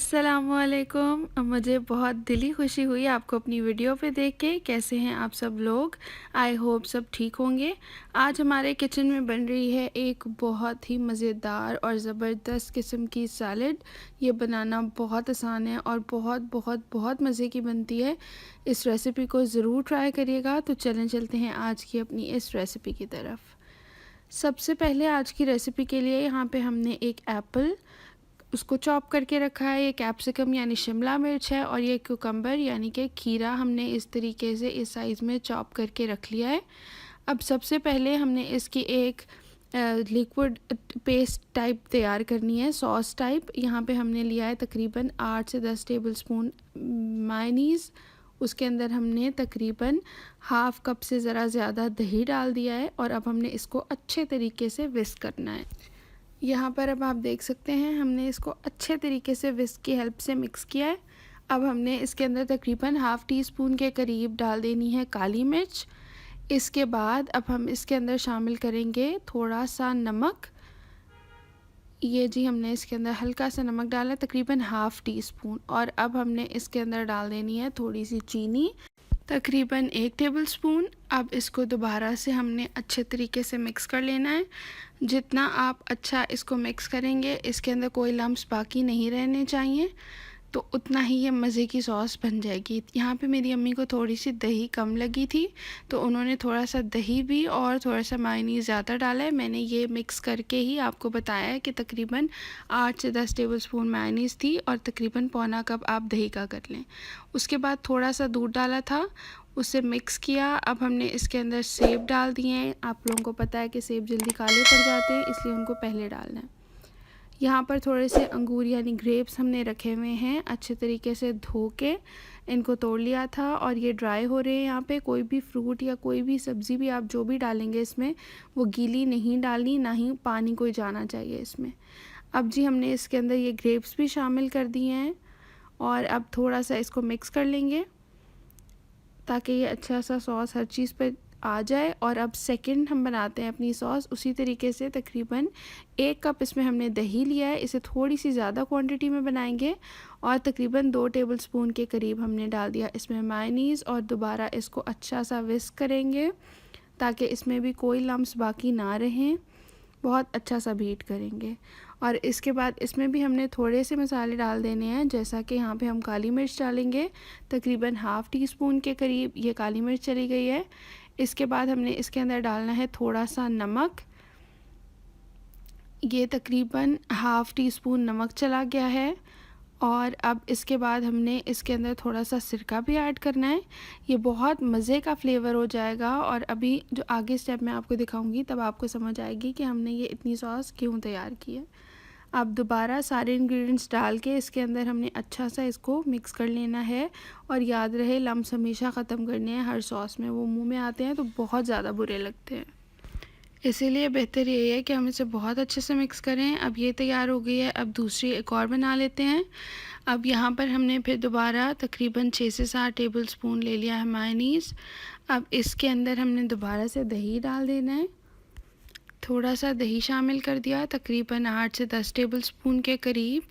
अस्सलामुअलैकुम। मुझे बहुत दिली खुशी हुई आपको अपनी वीडियो पे देख के। कैसे हैं आप सब लोग? आई होप सब ठीक होंगे। आज हमारे किचन में बन रही है एक बहुत ही मज़ेदार और ज़बरदस्त किस्म की सैलड। ये बनाना बहुत आसान है और बहुत बहुत बहुत मज़े की बनती है। इस रेसिपी को ज़रूर ट्राई करिएगा। तो चलते हैं आज की अपनी इस रेसिपी की तरफ। सबसे पहले आज की रेसिपी के लिए यहाँ पे हमने एक एप्पल उसको चॉप करके रखा है। ये कैप्सिकम यानी शिमला मिर्च है और ये कुकम्बर यानी कि खीरा हमने इस तरीके से इस साइज़ में चॉप करके रख लिया है। अब सबसे पहले हमने इसकी एक लिक्विड पेस्ट टाइप तैयार करनी है, सॉस टाइप। यहाँ पे हमने लिया है तकरीबन 8 से 10 टेबलस्पून मायोनीज़। उसके अंदर हमने तकरीबन हाफ़ कप से ज़रा ज़्यादा दही डाल दिया है और अब हमने इसको अच्छे तरीके से विस्क करना है। यहाँ पर अब आप देख सकते हैं हमने इसको अच्छे तरीके से विस्क की हेल्प से मिक्स किया है। अब हमने इसके अंदर तकरीबन हाफ़ टी स्पून के करीब डाल देनी है काली मिर्च। इसके बाद अब हम इसके अंदर शामिल करेंगे थोड़ा सा नमक। ये जी हमने इसके अंदर हल्का सा नमक डाला है, तकरीबन हाफ़ टी स्पून। और अब हमने इसके अंदर डाल देनी है थोड़ी सी चीनी, तकरीबन 1 टेबलस्पून। अब इसको दोबारा से हमने अच्छे तरीके से मिक्स कर लेना है। जितना आप अच्छा इसको मिक्स करेंगे, इसके अंदर कोई लम्स बाकी नहीं रहने चाहिए, तो उतना ही ये मज़े की सॉस बन जाएगी। यहाँ पे मेरी अम्मी को थोड़ी सी दही कम लगी थी, तो उन्होंने थोड़ा सा दही भी और थोड़ा सा मायोनीज़ ज़्यादा डाला है। मैंने ये मिक्स करके ही आपको बताया है कि तकरीबन 8 से 10 टेबलस्पून मायोनीज़ थी और तकरीबन पौना कप आप दही का कर लें। उसके बाद थोड़ा सा दूध डाला था, उससे मिक्स किया। अब हमने इसके अंदर सेब डाल दिए हैं। आप लोगों को पता है कि सेब जल्दी काले पड़ जाते हैं, इसलिए उनको पहले डालना है। यहाँ पर थोड़े से अंगूर यानी ग्रेप्स हमने रखे हुए हैं, अच्छे तरीके से धो के इनको तोड़ लिया था और ये ड्राई हो रहे हैं। यहाँ पे कोई भी फ्रूट या कोई भी सब्ज़ी भी आप जो भी डालेंगे इसमें, वो गीली नहीं डालनी, ना ही पानी कोई जाना चाहिए इसमें। अब जी हमने इसके अंदर ये ग्रेप्स भी शामिल कर दिए हैं और अब थोड़ा सा इसको मिक्स कर लेंगे ताकि ये अच्छा सा सॉस हर चीज़ पर आ जाए। और अब सेकंड हम बनाते हैं अपनी सॉस उसी तरीके से। तकरीबन 1 कप इसमें हमने दही लिया है, इसे थोड़ी सी ज़्यादा क्वांटिटी में बनाएंगे। और तकरीबन 2 टेबलस्पून के करीब हमने डाल दिया इसमें मायोनीज़ और दोबारा इसको अच्छा सा विस्क करेंगे ताकि इसमें भी कोई लम्स बाकी ना रहें। बहुत अच्छा सा बीट करेंगे और इसके बाद इसमें भी हमने थोड़े से मसाले डाल देने हैं, जैसा कि यहाँ पे हम काली मिर्च डालेंगे, तकरीबन हाफ़ टी स्पून के करीब ये काली मिर्च चली गई है। इसके बाद हमने इसके अंदर डालना है थोड़ा सा नमक, ये तकरीबन हाफ़ टी स्पून नमक चला गया है। और अब इसके बाद हमने इसके अंदर थोड़ा सा सिरका भी ऐड करना है। ये बहुत मज़े का फ्लेवर हो जाएगा और अभी जो आगे स्टेप मैं आपको दिखाऊंगी तब आपको समझ आएगी कि हमने ये इतनी सॉस क्यों तैयार की है। अब दोबारा सारे इंग्रेडिएंट्स डाल के इसके अंदर हमने अच्छा सा इसको मिक्स कर लेना है। और याद रहे लम्स हमेशा ख़त्म करने हैं हर सॉस में, वो मुंह में आते हैं तो बहुत ज़्यादा बुरे लगते हैं। इसीलिए बेहतर यही है कि हम इसे बहुत अच्छे से मिक्स करें। अब ये तैयार हो गई है। अब दूसरी एक और बना लेते हैं। अब यहाँ पर हमने फिर दोबारा तकरीबन 6 से 7 टेबलस्पून ले लिया है मायोनीज़। अब इसके अंदर हमने दोबारा से दही डाल देना है, थोड़ा सा दही शामिल कर दिया, तकरीबन 8 से 10 टेबलस्पून के करीब।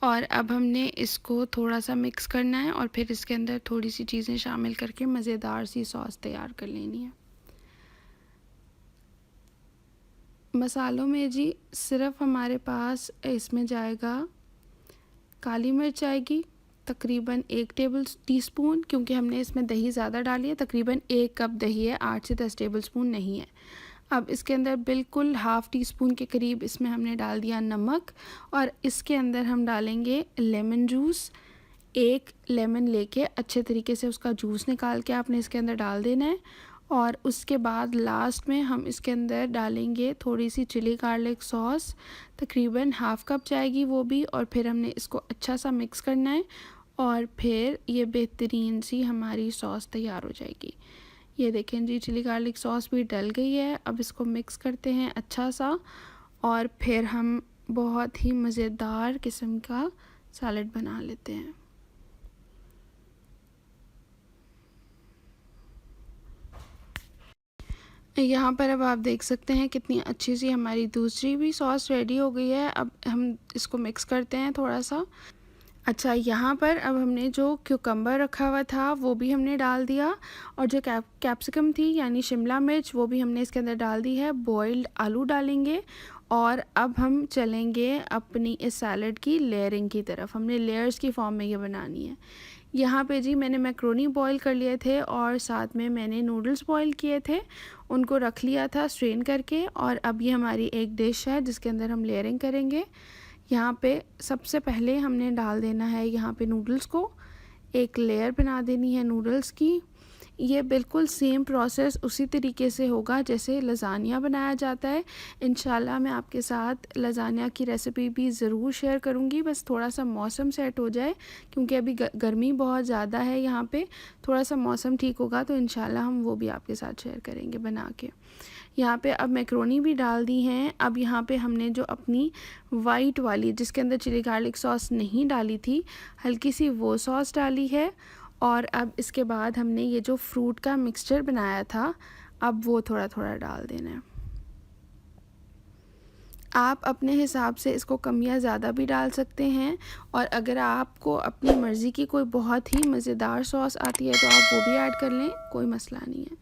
और अब हमने इसको थोड़ा सा मिक्स करना है और फिर इसके अंदर थोड़ी सी चीज़ें शामिल करके मज़ेदार सी सॉस तैयार कर लेनी है। मसालों में जी सिर्फ हमारे पास इसमें जाएगा काली मिर्च आएगी तकरीबन 1 टेबल टीस्पून, क्योंकि हमने इसमें दही ज़्यादा डाली है, तकरीबन 1 कप दही है, 8 से 10 टेबलस्पून नहीं है। अब इसके अंदर बिल्कुल हाफ़ टी स्पून के करीब इसमें हमने डाल दिया नमक और इसके अंदर हम डालेंगे लेमन जूस। 1 लेमन लेके अच्छे तरीके से उसका जूस निकाल के आपने इसके अंदर डाल देना है। और उसके बाद लास्ट में हम इसके अंदर डालेंगे थोड़ी सी चिली गार्लिक सॉस, तकरीबन हाफ़ कप जाएगी वो भी। और फिर हमने इसको अच्छा सा मिक्स करना है और फिर ये बेहतरीन सी हमारी सॉस तैयार हो जाएगी। ये देखें जी चिली गार्लिक सॉस भी डल गई है। अब इसको मिक्स करते हैं अच्छा सा और फिर हम बहुत ही मज़ेदार किस्म का सैलड बना लेते हैं। यहाँ पर अब आप देख सकते हैं कितनी अच्छी सी हमारी दूसरी भी सॉस रेडी हो गई है। अब हम इसको मिक्स करते हैं थोड़ा सा। अच्छा, यहाँ पर अब हमने जो क्यूकम्बर रखा हुआ था वो भी हमने डाल दिया, और जो कैप्सिकम थी यानी शिमला मिर्च वो भी हमने इसके अंदर डाल दी है। बॉइल्ड आलू डालेंगे, और अब हम चलेंगे अपनी इस सैलड की लेयरिंग की तरफ। हमने लेयर्स की फॉर्म में ये बनानी है। यहाँ पे जी मैंने मैक्रोनी बॉईल कर लिए थे, और साथ में मैंने नूडल्स बॉईल किए थे, उनको रख लिया था स्ट्रेन करके। और अब ये हमारी एक डिश है जिसके अंदर हम लेयरिंग करेंगे। यहाँ पे सबसे पहले हमने डाल देना है यहाँ पे नूडल्स को, एक लेयर बना देनी है नूडल्स की। ये बिल्कुल सेम प्रोसेस उसी तरीके से होगा जैसे लज़ानिया बनाया जाता है। इंशाल्लाह मैं आपके साथ लज़ानिया की रेसिपी भी ज़रूर शेयर करूँगी, बस थोड़ा सा मौसम सेट हो जाए, क्योंकि अभी गर्मी बहुत ज़्यादा है यहाँ पे। थोड़ा सा मौसम ठीक होगा तो इंशाल्लाह हम वो भी आपके साथ शेयर करेंगे बना के। यहाँ पे अब मैक्रोनी भी डाल दी हैं। अब यहाँ पे हमने जो अपनी वाइट वाली जिसके अंदर चिली गार्लिक सॉस नहीं डाली थी, हल्की सी वो सॉस डाली है। और अब इसके बाद हमने ये जो फ्रूट का मिक्सचर बनाया था, अब वो थोड़ा थोड़ा डाल देना है। आप अपने हिसाब से इसको कम या ज़्यादा भी डाल सकते हैं, और अगर आपको अपनी मर्ज़ी की कोई बहुत ही मज़ेदार सॉस आती है तो आप वो भी ऐड कर लें, कोई मसला नहीं है।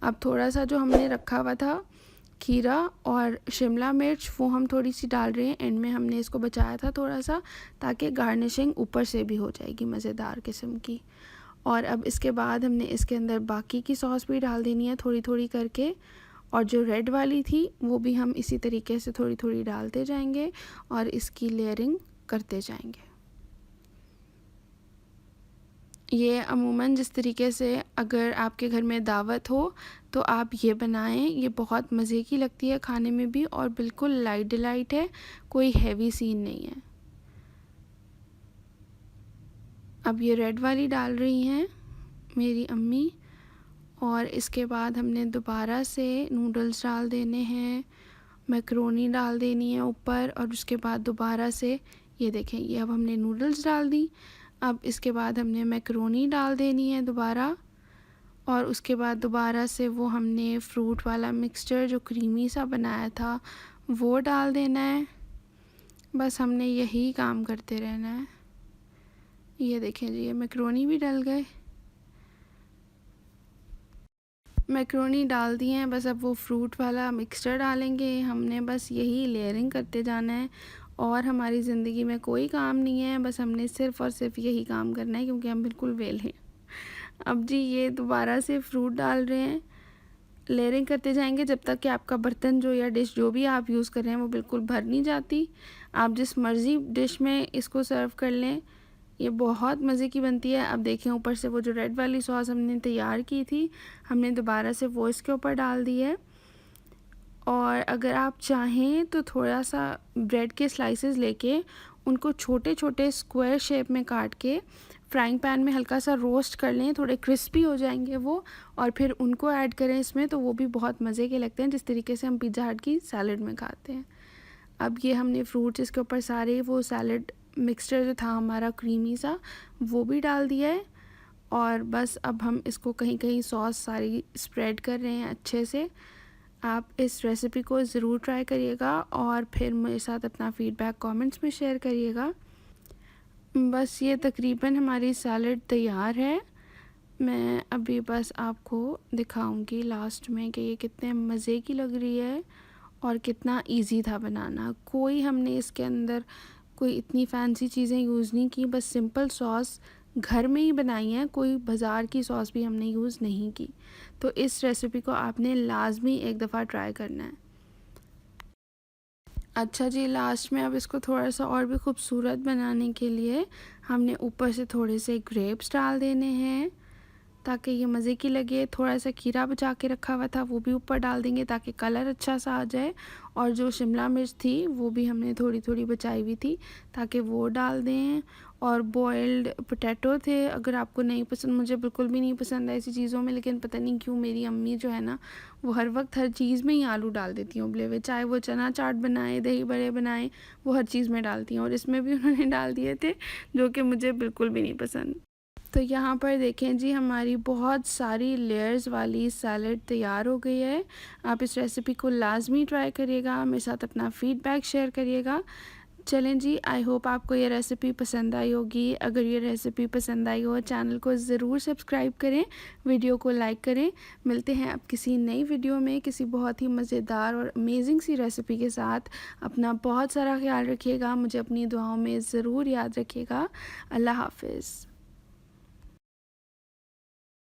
अब थोड़ा सा जो हमने रखा हुआ था खीरा और शिमला मिर्च वो हम थोड़ी सी डाल रहे हैं, एंड में हमने इसको बचाया था थोड़ा सा, ताकि गार्निशिंग ऊपर से भी हो जाएगी मज़ेदार किस्म की। और अब इसके बाद हमने इसके अंदर बाकी की सॉस भी डाल देनी है थोड़ी थोड़ी करके, और जो रेड वाली थी वो भी हम इसी तरीके से थोड़ी थोड़ी डालते जाएंगे और इसकी लेयरिंग करते जाएंगे। ये अमूमन जिस तरीके से अगर आपके घर में दावत हो तो आप ये बनाएं, ये बहुत मज़े की लगती है खाने में भी, और बिल्कुल लाइट डिलाइट है, कोई हैवी सीन नहीं है। अब ये रेड वाली डाल रही हैं मेरी अम्मी, और इसके बाद हमने दोबारा से नूडल्स डाल देने हैं, मैक्रोनी डाल देनी है ऊपर, और उसके बाद दोबारा से ये देखें, ये अब हमने नूडल्स डाल दी। अब इसके बाद हमने मैक्रोनी डाल देनी है दोबारा, और उसके बाद दोबारा से वो हमने फ्रूट वाला मिक्सचर जो क्रीमी सा बनाया था वो डाल देना है। बस हमने यही काम करते रहना है। ये देखें जी, ये मैक्रोनी भी डल गए, मैक्रोनी डाल दिए हैं। बस अब वो फ्रूट वाला मिक्सचर डालेंगे, हमने बस यही लेयरिंग करते जाना है, और हमारी ज़िंदगी में कोई काम नहीं है, बस हमने सिर्फ़ और सिर्फ यही काम करना है, क्योंकि हम बिल्कुल वेल हैं। अब जी ये दोबारा से फ्रूट डाल रहे हैं, लेयरिंग करते जाएंगे जब तक कि आपका बर्तन जो या डिश जो भी आप यूज़ कर रहे हैं वो बिल्कुल भर नहीं जाती। आप जिस मर्ज़ी डिश में इसको सर्व कर लें, ये बहुत मज़े की बनती है। अब देखें ऊपर से वो जो रेड वाली सॉस हमने तैयार की थी, हमने दोबारा से वो इसके ऊपर डाल दी है। और अगर आप चाहें तो थोड़ा सा ब्रेड के स्लाइसेस लेके उनको छोटे छोटे स्क्वायर शेप में काट के फ्राइंग पैन में हल्का सा रोस्ट कर लें, थोड़े क्रिस्पी हो जाएंगे वो, और फिर उनको ऐड करें इसमें, तो वो भी बहुत मज़े के लगते हैं, जिस तरीके से हम पिज़्ज़ा हट की सैलड में खाते हैं। अब ये हमने फ्रूट्स इसके ऊपर सारे वो सैलड मिक्सचर जो था हमारा क्रीमी सा वो भी डाल दिया है, और बस अब हम इसको कहीं कहीं सॉस सारी स्प्रेड कर रहे हैं अच्छे से। आप इस रेसिपी को ज़रूर ट्राई करिएगा, और फिर मेरे साथ अपना फ़ीडबैक कमेंट्स में शेयर करिएगा। बस ये तकरीबन हमारी सैलड तैयार है। मैं अभी बस आपको दिखाऊंगी लास्ट में कि ये कितने मज़े की लग रही है और कितना इजी था बनाना। कोई हमने इसके अंदर कोई इतनी फैंसी चीज़ें यूज़ नहीं की, बस सिंपल सॉस घर में ही बनाई है, कोई बाज़ार की सॉस भी हमने यूज़ नहीं की। तो इस रेसिपी को आपने लाजमी एक दफ़ा ट्राई करना है। अच्छा जी, लास्ट में अब इसको थोड़ा सा और भी खूबसूरत बनाने के लिए हमने ऊपर से थोड़े से ग्रेप्स डाल देने हैं, ताकि ये मज़े की लगे। थोड़ा सा खीरा बचा के रखा हुआ था वो भी ऊपर डाल देंगे ताकि कलर अच्छा सा आ जाए, और जो शिमला मिर्च थी वो भी हमने थोड़ी थोड़ी बचाई हुई थी ताकि वो डाल दें। और बॉइल्ड पोटैटो थे, अगर आपको नहीं पसंद, मुझे बिल्कुल भी नहीं पसंद है ऐसी चीज़ों में, लेकिन पता नहीं क्यों मेरी अम्मी जो है ना वो हर वक्त हर चीज़ में ही आलू डाल देती हैं उबले हुए, चाहे वो चना चाट बनाए, दही बड़े बनाए, वो हर चीज़ में डालती हैं, और इसमें भी उन्होंने डाल दिए थे, जो कि मुझे बिल्कुल भी नहीं पसंद। तो यहाँ पर देखें जी, हमारी बहुत सारी लेयर्स वाली सैलड तैयार हो गई है। आप इस रेसिपी को लाजमी ट्राई करिएगा, मेरे साथ अपना फ़ीडबैक शेयर करिएगा। चलें जी, आई होप आपको ये रेसिपी पसंद आई होगी। अगर ये रेसिपी पसंद आई हो चैनल को ज़रूर सब्सक्राइब करें, वीडियो को लाइक करें। मिलते हैं अब किसी नई वीडियो में किसी बहुत ही मज़ेदार और अमेजिंग सी रेसिपी के साथ। अपना बहुत सारा ख्याल रखिएगा, मुझे अपनी दुआओं में ज़रूर याद रखिएगा। अल्लाह हाफ़िज़।